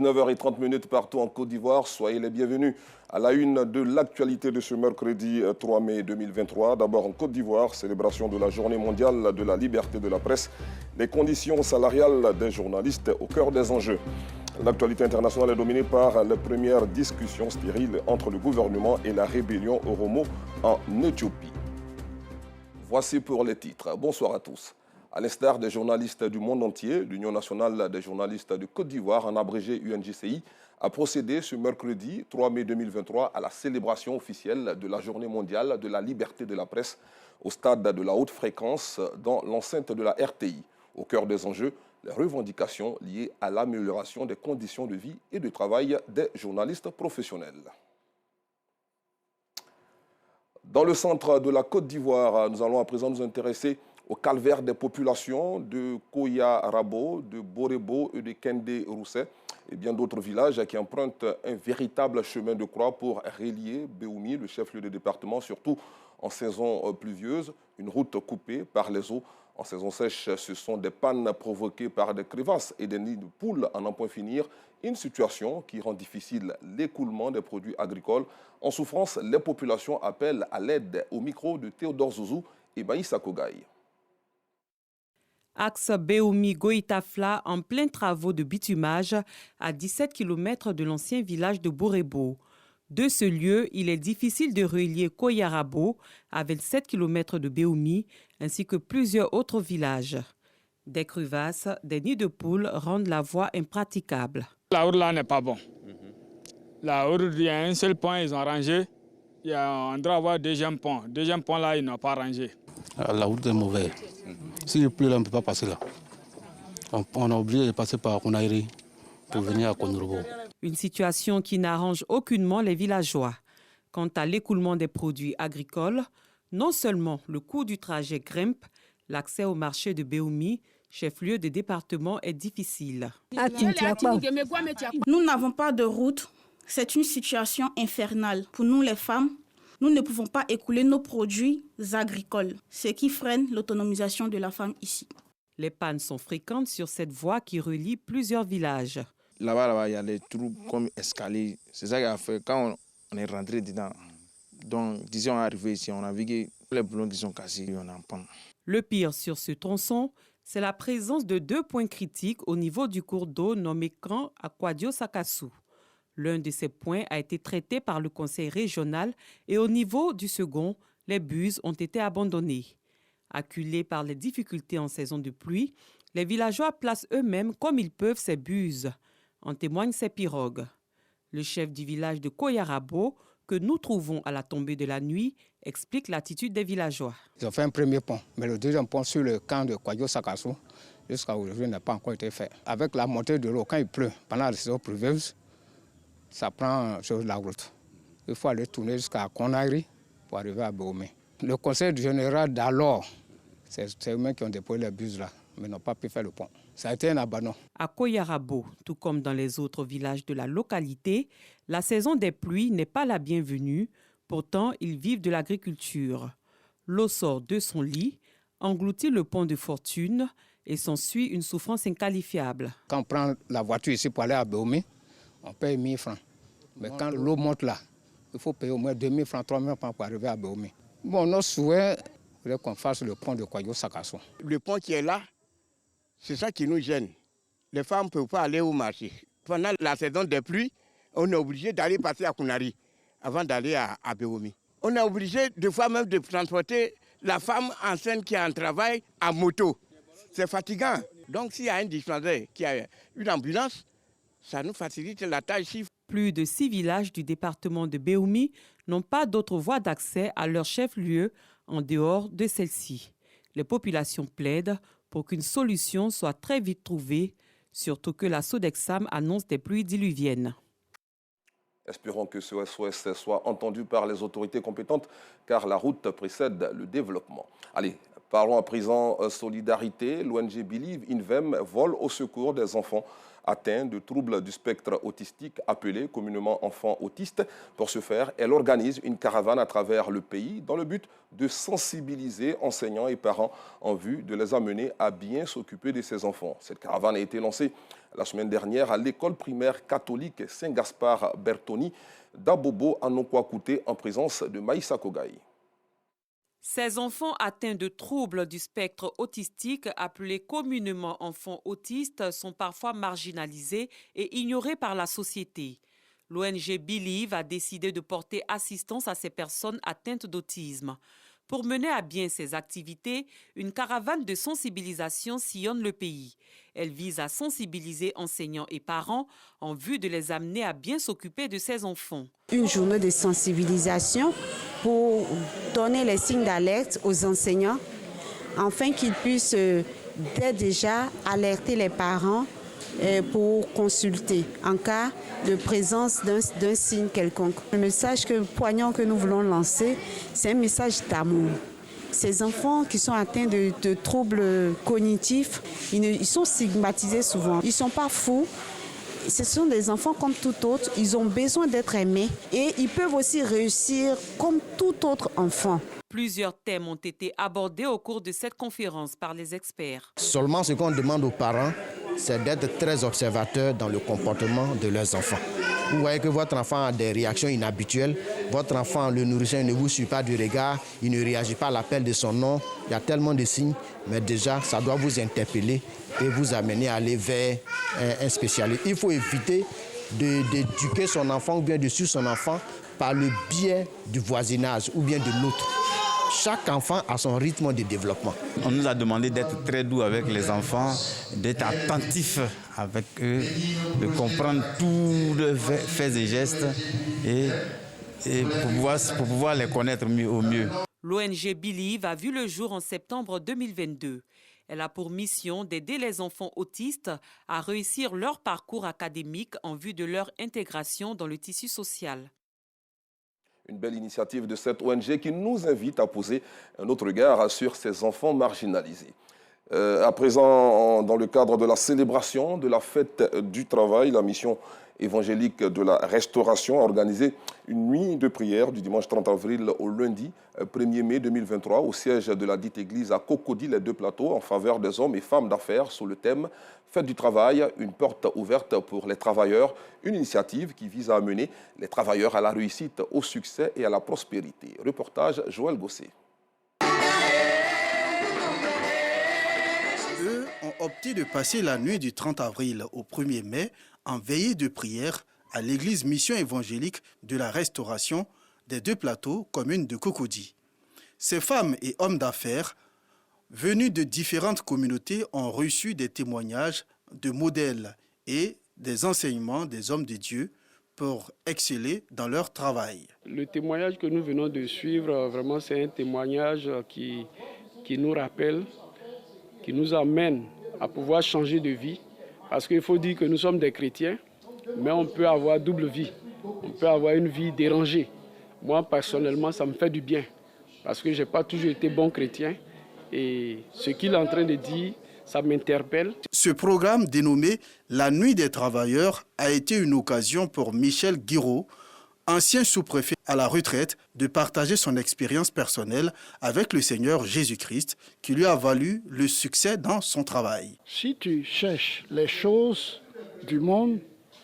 19h30 partout en Côte d'Ivoire. Soyez les bienvenus à la une de l'actualité de ce mercredi 3 mai 2023. D'abord en Côte d'Ivoire, célébration de la Journée mondiale de la liberté de la presse. Les conditions salariales des journalistes au cœur des enjeux. L'actualité internationale est dominée par les premières discussions stériles entre le gouvernement et la rébellion Oromo en Éthiopie. Voici pour les titres. Bonsoir à tous. À l'instar des journalistes du monde entier, l'Union nationale des journalistes de Côte d'Ivoire, en abrégé UNJCI, a procédé ce mercredi 3 mai 2023 à la célébration officielle de la Journée mondiale de la liberté de la presse au stade de la haute fréquence dans l'enceinte de la RTI. Au cœur des enjeux, les revendications liées à l'amélioration des conditions de vie et de travail des journalistes professionnels. Dans le centre de la Côte d'Ivoire, nous allons à présent nous intéresser au calvaire des populations de Koya-Rabo, de Borebo et de Kende-Rousset et bien d'autres villages qui empruntent un véritable chemin de croix pour relier Béoumi, le chef-lieu du département, surtout en saison pluvieuse, une route coupée par les eaux. En saison sèche, ce sont des pannes provoquées par des crevasses et des nids de poules à n'en point finir, une situation qui rend difficile l'écoulement des produits agricoles. En souffrance, les populations appellent à l'aide au micro de Théodore Zouzou et Baïssa Kogaï. Axe Béoumi-Goïtafla en plein travaux de bitumage à 17 km de l'ancien village de Borebo. De ce lieu, il est difficile de relier Koya-Rabo à 27 km de Béoumi ainsi que plusieurs autres villages. Des crevasses, des nids de poules rendent la voie impraticable. La route là n'est pas bon. La route, il y a un seul pont, ils ont rangé. On doit avoir un deuxième pont. Deuxième pont là, ils n'ont pas rangé. La route est mauvaise. Si il pleut là, on ne peut pas passer là. On est obligé de passer par Konaïri pour venir à Konurbo. Une situation qui n'arrange aucunement les villageois. Quant à l'écoulement des produits agricoles, non seulement le coût du trajet grimpe, l'accès au marché de Béoumi, chef-lieu de département, est difficile. Nous n'avons pas de route. C'est une situation infernale. Pour nous les femmes, nous ne pouvons pas écouler nos produits agricoles, ce qui freine l'autonomisation de la femme ici. Les pannes sont fréquentes sur cette voie qui relie plusieurs villages. Là-bas, il y a des trous comme escaliers. C'est ça qui a fait quand on est rentré dedans. Donc, disons, arrivé ici, on a vu que les boulons qui sont cassés, on en panne. Le pire sur ce tronçon, c'est la présence de 2 points critiques au niveau du cours d'eau nommé Kran à Kwadio-Sakassou. L'un de ces points a été traité par le conseil régional et au niveau du second, les buses ont été abandonnées. Acculés par les difficultés en saison de pluie, les villageois placent eux-mêmes comme ils peuvent ces buses. En témoignent ces pirogues. Le chef du village de Koya-Rabo, que nous trouvons à la tombée de la nuit, explique l'attitude des villageois. Ils ont fait un premier pont, mais le deuxième pont sur le camp de Kwadio-Sakassou, jusqu'à aujourd'hui, n'a pas encore été fait. Avec la montée de l'eau, quand il pleut, pendant la saison pluvieuse, ça prend sur la route. Il faut aller tourner jusqu'à Konaïri pour arriver à Béoumi. Le conseil général d'alors, c'est eux-mêmes qui ont déposé les bus là, mais n'ont pas pu faire le pont. Ça a été un abandon. À Koya-Rabo, tout comme dans les autres villages de la localité, la saison des pluies n'est pas la bienvenue. Pourtant, ils vivent de l'agriculture. L'eau sort de son lit, engloutit le pont de Fortune et s'ensuit une souffrance inqualifiable. Quand on prend la voiture ici pour aller à Béoumi, on paye 1000 francs. Mais quand l'eau monte là, il faut payer au moins 2000 francs, 3000 francs pour arriver à Béoumi. Bon, notre souhait, c'est qu'on fasse le pont de Kwadio-Sakassou. Le pont qui est là, c'est ça qui nous gêne. Les femmes ne peuvent pas aller au marché. Pendant la saison des pluies, on est obligé d'aller passer à Kounari avant d'aller à Béoumi. On est obligé des fois même de transporter la femme enceinte qui est en travail à moto. C'est fatigant. Donc s'il y a un dispensaire qui a une ambulance, ça nous facilite la tâche. Plus de 6 villages du département de Béoumi n'ont pas d'autre voie d'accès à leur chef-lieu en dehors de celle-ci. Les populations plaident pour qu'une solution soit très vite trouvée, surtout que la Sodexam annonce des pluies diluviennes. Espérons que ce SOS soit entendu par les autorités compétentes, car la route précède le développement. Allez, parlons à présent solidarité. L'ONG Believe Invem vole au secours des enfants atteints de troubles du spectre autistique, appelés communément enfants autistes. Pour ce faire, elle organise une caravane à travers le pays dans le but de sensibiliser enseignants et parents en vue de les amener à bien s'occuper de ces enfants. Cette caravane a été lancée la semaine dernière à l'école primaire catholique Saint-Gaspard-Bertoni d'Abobo à Nokwa-Kouté en présence de Maïssa Kogaï. Ces enfants atteints de troubles du spectre autistique, appelés communément enfants autistes, sont parfois marginalisés et ignorés par la société. L'ONG Believe a décidé de porter assistance à ces personnes atteintes d'autisme. Pour mener à bien ces activités, une caravane de sensibilisation sillonne le pays. Elle vise à sensibiliser enseignants et parents en vue de les amener à bien s'occuper de ces enfants. Une journée de sensibilisation pour donner les signes d'alerte aux enseignants afin qu'ils puissent dès déjà alerter les parents pour consulter en cas de présence d'un signe quelconque. Le message poignant que nous voulons lancer, c'est un message d'amour. Ces enfants qui sont atteints de troubles cognitifs, ils sont stigmatisés souvent. Ils ne sont pas fous. Ce sont des enfants comme tout autre. Ils ont besoin d'être aimés et ils peuvent aussi réussir comme tout autre enfant. Plusieurs thèmes ont été abordés au cours de cette conférence par les experts. Seulement ce qu'on demande aux parents, c'est d'être très observateurs dans le comportement de leurs enfants. Vous voyez que votre enfant a des réactions inhabituelles, votre enfant, le nourrisson, ne vous suit pas du regard, il ne réagit pas à l'appel de son nom, il y a tellement de signes, mais déjà ça doit vous interpeller et vous amener à aller vers un spécialiste. Il faut éviter d'éduquer son enfant ou bien de suivre son enfant par le biais du voisinage ou bien de l'autre. Chaque enfant a son rythme de développement. On nous a demandé d'être très doux avec les enfants, d'être attentifs avec eux, de comprendre tous leurs faits et gestes et pour pouvoir les connaître au mieux. L'ONG Believe a vu le jour en septembre 2022. Elle a pour mission d'aider les enfants autistes à réussir leur parcours académique en vue de leur intégration dans le tissu social. Une belle initiative de cette ONG qui nous invite à poser un autre regard sur ces enfants marginalisés. À présent, dans le cadre de la célébration de la fête du travail, la mission évangélique de la Restauration a organisé une nuit de prière du dimanche 30 avril au lundi 1er mai 2023 au siège de la dite église à Cocody, les Deux Plateaux, en faveur des hommes et femmes d'affaires sous le thème « Fête du travail, une porte ouverte pour les travailleurs », une initiative qui vise à amener les travailleurs à la réussite, au succès et à la prospérité. Reportage Joël Gosset. Eux ont opté de passer la nuit du 30 avril au 1er mai en veillée de prière à l'église Mission évangélique de la Restauration des Deux Plateaux, commune de Cocody. Ces femmes et hommes d'affaires venus de différentes communautés ont reçu des témoignages de modèles et des enseignements des hommes de Dieu pour exceller dans leur travail. Le témoignage que nous venons de suivre, vraiment c'est un témoignage qui nous rappelle, qui nous amène à pouvoir changer de vie. Parce qu'il faut dire que nous sommes des chrétiens, mais on peut avoir double vie. On peut avoir une vie dérangée. Moi, personnellement, ça me fait du bien. Parce que je n'ai pas toujours été bon chrétien. Et ce qu'il est en train de dire, ça m'interpelle. Ce programme dénommé « La Nuit des Travailleurs » a été une occasion pour Michel Guiraud, ancien sous-préfet à la retraite, de partager son expérience personnelle avec le Seigneur Jésus-Christ, qui lui a valu le succès dans son travail. Si tu cherches les choses du monde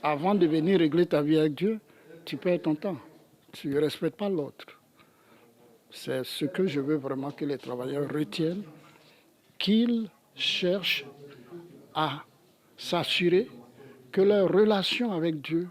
avant de venir régler ta vie avec Dieu, tu perds ton temps. Tu ne respectes pas l'autre. C'est ce que je veux vraiment que les travailleurs retiennent, qu'ils cherchent à s'assurer que leur relation avec Dieu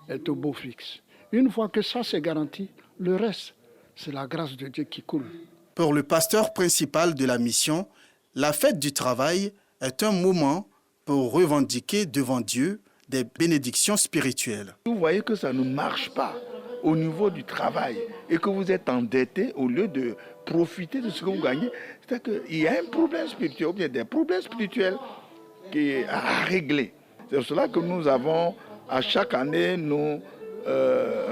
est au beau fixe. Une fois que ça c'est garanti, le reste, c'est la grâce de Dieu qui coule. Pour le pasteur principal de la mission, la fête du travail est un moment pour revendiquer devant Dieu des bénédictions spirituelles. Vous voyez que ça ne marche pas au niveau du travail et que vous êtes endetté au lieu de profiter de ce que vous gagnez. C'est-à-dire qu'il y a un problème spirituel ou bien des problèmes spirituels à régler. C'est pour cela que nous avons, à chaque année, nous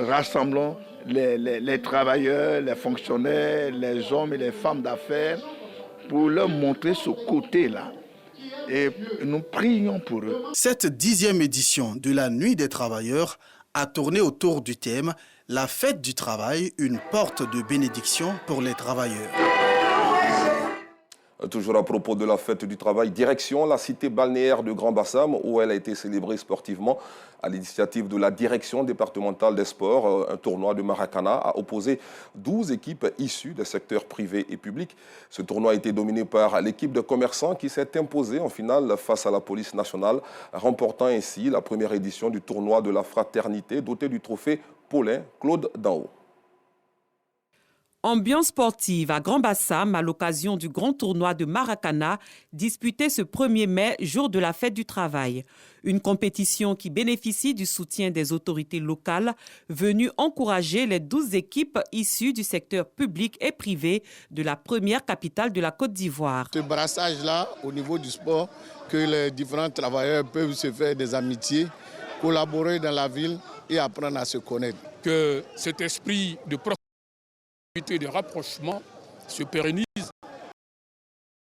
rassemblons les travailleurs, les fonctionnaires, les hommes et les femmes d'affaires pour leur montrer ce côté-là. et nous prions pour eux. Cette 10e édition de la Nuit des travailleurs a tourné autour du thème « La fête du travail, une porte de bénédiction pour les travailleurs ». Toujours à propos de la fête du travail, direction la cité balnéaire de Grand-Bassam où elle a été célébrée sportivement à l'initiative de la direction départementale des sports. Un tournoi de Maracana a opposé 12 équipes issues des secteurs privés et publics. Ce tournoi a été dominé par l'équipe de commerçants qui s'est imposée en finale face à la police nationale, remportant ainsi la première édition du tournoi de la fraternité doté du trophée Paulin Claude Danhaut. Ambiance sportive à Grand-Bassam à l'occasion du grand tournoi de Maracana disputé ce 1er mai, jour de la fête du travail. Une compétition qui bénéficie du soutien des autorités locales venues encourager les 12 équipes issues du secteur public et privé de la première capitale de la Côte d'Ivoire. Ce brassage-là, au niveau du sport, que les différents travailleurs peuvent se faire des amitiés, collaborer dans la ville et apprendre à se connaître. Que cet esprit de de rapprochement se pérennise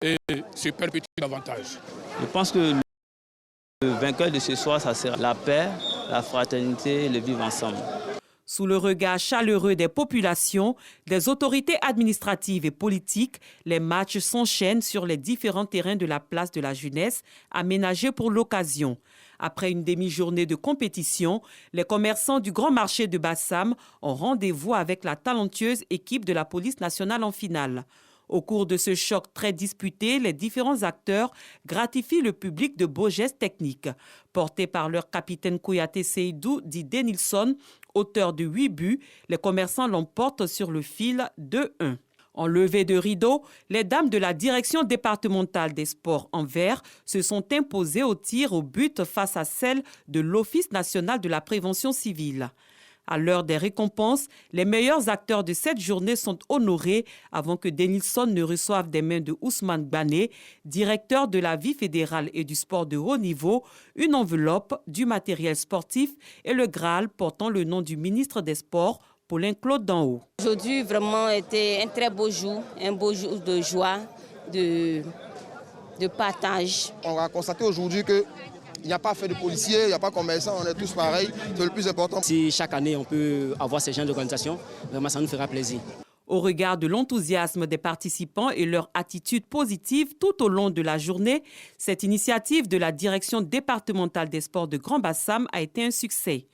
et se perpétue davantage. Je pense que le vainqueur de ce soir, ça sera la paix, la fraternité, le vivre ensemble. Sous le regard chaleureux des populations, des autorités administratives et politiques, les matchs s'enchaînent sur les différents terrains de la place de la jeunesse aménagés pour l'occasion. Après une demi-journée de compétition, les commerçants du Grand Marché de Bassam ont rendez-vous avec la talentueuse équipe de la police nationale en finale. Au cours de ce choc très disputé, les différents acteurs gratifient le public de beaux gestes techniques. Portés par leur capitaine Kouyaté Seydou, dit Denilson, auteur de 8 buts, les commerçants l'emportent sur le fil 2-1. En levée de rideau, les dames de la direction départementale des sports en vert se sont imposées au tir au but face à celles de l'Office national de la prévention civile. À l'heure des récompenses, les meilleurs acteurs de cette journée sont honorés avant que Denilson ne reçoive des mains de Ousmane Bané, directeur de la vie fédérale et du sport de haut niveau, une enveloppe, du matériel sportif et le Graal portant le nom du ministre des Sports, Paulin Claude Danhaut. Aujourd'hui, vraiment, était un très beau jour de joie, de partage. On va constater aujourd'hui qu'il n'y a pas fait de policiers, il n'y a pas de commerçants, on est tous pareils, c'est le plus important. Si chaque année on peut avoir ces genres d'organisation, vraiment ça nous fera plaisir. Au regard de l'enthousiasme des participants et leur attitude positive tout au long de la journée, cette initiative de la direction départementale des sports de Grand-Bassam a été un succès.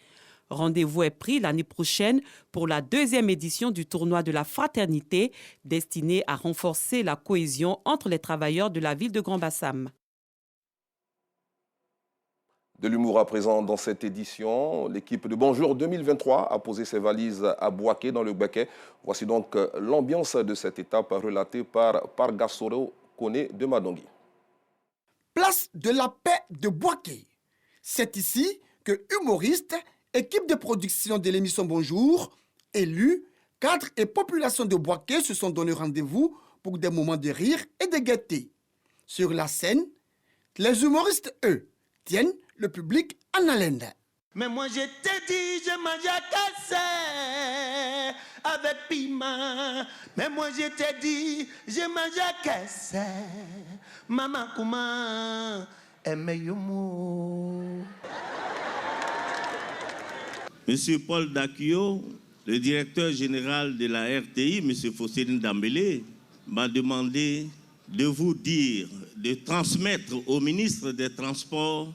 Rendez-vous est pris l'année prochaine pour la 2e édition du tournoi de la fraternité destiné à renforcer la cohésion entre les travailleurs de la ville de Grand-Bassam. De l'humour à présent dans cette édition. L'équipe de Bonjour 2023 a posé ses valises à Bouaké dans le Baquet. Voici donc l'ambiance de cette étape relatée par Pargasoro Kone de Madongui. Place de la paix de Bouaké. C'est ici que humoristes, équipe de production de l'émission Bonjour, élus, cadres et population de Bouaké se sont donné rendez-vous pour des moments de rire et de gaieté. Sur la scène, les humoristes, eux, tiennent le public en haleine. Mais moi je t'ai dit, je mange à casser avec piment. Mais moi je t'ai dit, je mange à casser. Maman comment aime yomo. Monsieur Paul Dakio, le directeur général de la RTI, Monsieur Fosséline Dambélé, m'a demandé de vous dire, de transmettre au ministre des Transports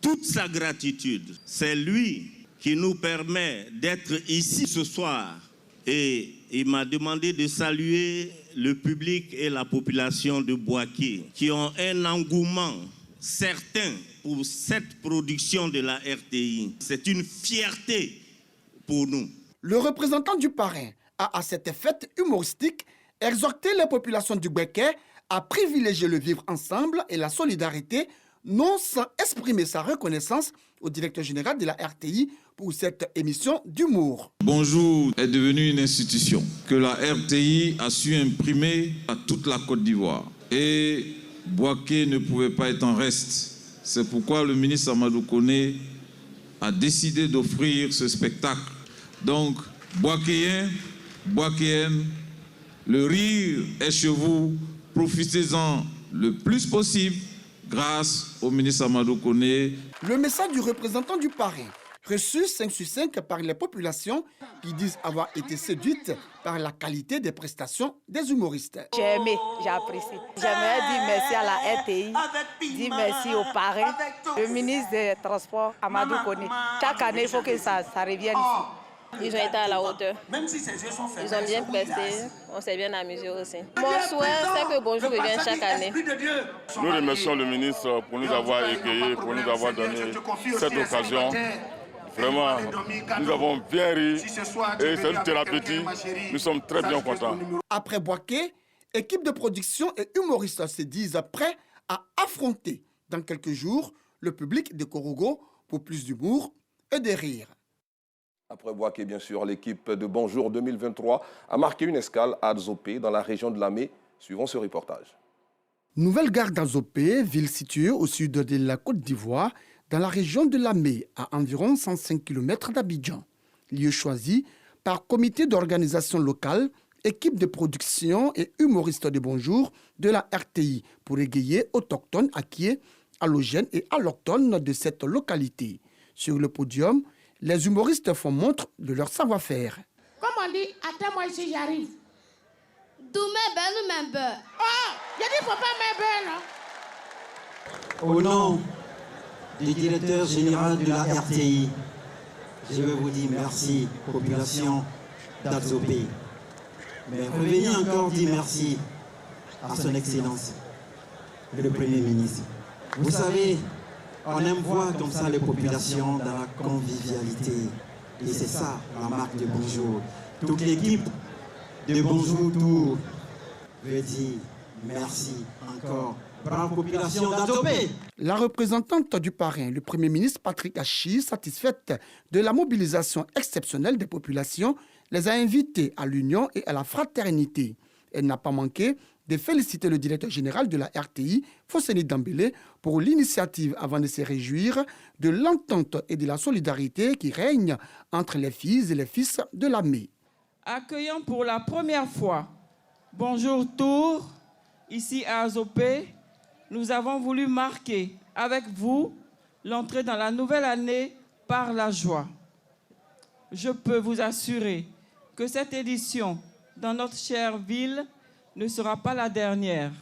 toute sa gratitude. C'est lui qui nous permet d'être ici ce soir. Et il m'a demandé de saluer le public et la population de Bouaké qui ont un engouement certain pour cette production de la RTI. C'est une fierté pour nous. Le représentant du parrain a, à cette fête humoristique, exhorté les populations du Béquet à privilégier le vivre ensemble et la solidarité, non sans exprimer sa reconnaissance au directeur général de la RTI pour cette émission d'humour. Bonjour est devenu une institution que la RTI a su imprimer à toute la Côte d'Ivoire. Et Bouaké ne pouvait pas être en reste. C'est pourquoi le ministre Amadou Koné a décidé d'offrir ce spectacle. Donc, Bouakéens, Bouakéennes, le rire est chez vous. Profitez-en le plus possible grâce au ministre Amadou Koné. Le message du représentant du parrain, reçu 5 sur 5 par les populations qui disent avoir été séduites par la qualité des prestations des humoristes. J'ai aimé, j'ai apprécié. J'aimerais dire merci à la RTI, dire merci au parrain, le ministre des Transports, Amadou Koné. Chaque année, il faut que ça revienne ici. Ils ont été à la hauteur. Ils ont bien presté, on s'est bien amusé aussi. Mon souhait, c'est que Bonjour revienne chaque année. Nous remercions le ministre pour nous avoir écueillis, pour nous avoir donné cette occasion. Vraiment, nous avons bien ri et c'est une thérapeutique. Nous sommes très bien contents. Après Boaké, équipe de production et humoristes se disent prêts à affronter dans quelques jours le public de Korogo pour plus d'humour et de rire. Après Boaké, bien sûr, l'équipe de Bonjour 2023 a marqué une escale à Adzopé, dans la région de Lamé. Suivons ce reportage. Nouvelle gare d'Adzopé, ville située au sud de la Côte d'Ivoire, dans la région de Lamé, à environ 105 km d'Abidjan. Lieu choisi par comité d'organisation locale, équipe de production et humoristes de Bonjour de la RTI pour égayer autochtones, acquiers, allogènes et allochtones de cette localité. Sur le podium, les humoristes font montre de leur savoir-faire. Comme on dit, attends-moi ici, j'arrive. Oh, j'ai dit, faut pas me non? Au nom du directeur général de la RTI, je veux vous dire merci, population d'Adzopé. Mais revenez encore dire merci à son Excellence, le Premier ministre. Vous savez, on aime voir comme ça les populations dans la convivialité. Et c'est ça la marque de Bonjour. Toute l'équipe de Bonjour Tour veut dire merci encore. Bravo population d'Adzopé. La représentante du parrain, le Premier ministre Patrick Achi, satisfaite de la mobilisation exceptionnelle des populations, les a invités à l'union et à la fraternité. Elle n'a pas manqué de féliciter le directeur général de la RTI, Fosséni Dambélé, pour l'initiative avant de se réjouir de l'entente et de la solidarité qui règne entre les filles et les fils de Lamé. Accueillant pour la première fois Bonjour Tour, ici à Adzopé, nous avons voulu marquer avec vous l'entrée dans la nouvelle année par la joie. Je peux vous assurer que cette édition dans notre chère ville ne sera pas la dernière.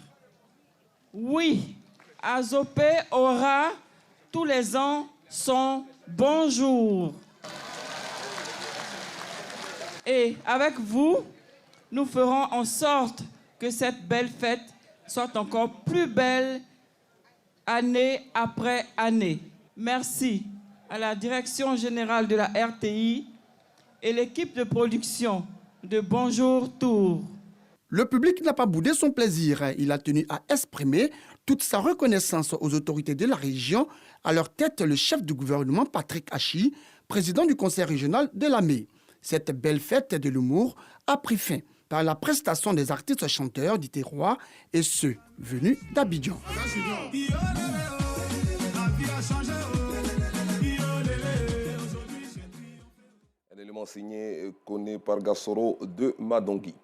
Oui, Adzopé aura tous les ans son bonjour. Et avec vous, nous ferons en sorte que cette belle fête soit encore plus belle année après année. Merci à la direction générale de la RTI et l'équipe de production de Bonjour Tour. Le public n'a pas boudé son plaisir. Il a tenu à exprimer toute sa reconnaissance aux autorités de la région, à leur tête le chef du gouvernement Patrick Achi, président du conseil régional de Lamé. Cette belle fête de l'humour a pris fin par la prestation des artistes chanteurs du terroir et ceux venus d'Abidjan. Un élément signé Koné Pargasoro de Madongi.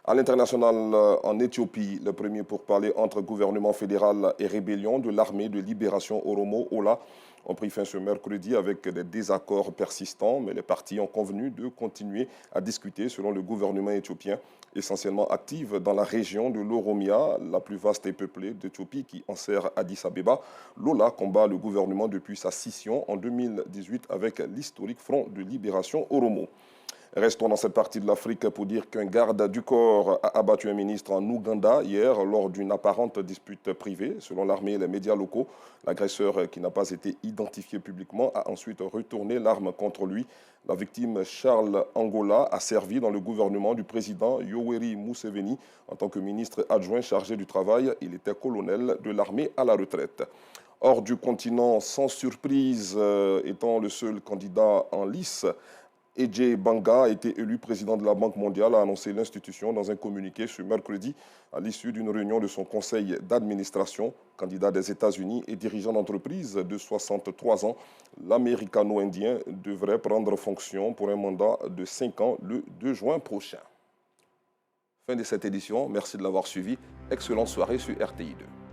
À l'international, en Éthiopie, le premier pourparlers entre gouvernement fédéral et rébellion de l'armée de libération Oromo, Ola, ont pris fin ce mercredi avec des désaccords persistants, mais les partis ont convenu de continuer à discuter selon le gouvernement éthiopien, essentiellement actif dans la région de l'Oromia, la plus vaste et peuplée d'Éthiopie qui enserre Addis Abeba. L'Ola combat le gouvernement depuis sa scission en 2018 avec l'historique Front de libération Oromo. Restons dans cette partie de l'Afrique pour dire qu'un garde du corps a abattu un ministre en Ouganda hier lors d'une apparente dispute privée. Selon l'armée et les médias locaux, l'agresseur, qui n'a pas été identifié publiquement, a ensuite retourné l'arme contre lui. La victime, Charles Angola, a servi dans le gouvernement du président Yoweri Museveni en tant que ministre adjoint chargé du travail. Il était colonel de l'armée à la retraite. Hors du continent, sans surprise, étant le seul candidat en lice, Ejé Banga a été élu président de la Banque mondiale, a annoncé l'institution dans un communiqué ce mercredi à l'issue d'une réunion de son conseil d'administration. Candidat des États-Unis et dirigeant d'entreprise de 63 ans, l'américano-indien devrait prendre fonction pour un mandat de 5 ans le 2 juin prochain. Fin de cette édition, merci de l'avoir suivi. Excellente soirée sur RTI2.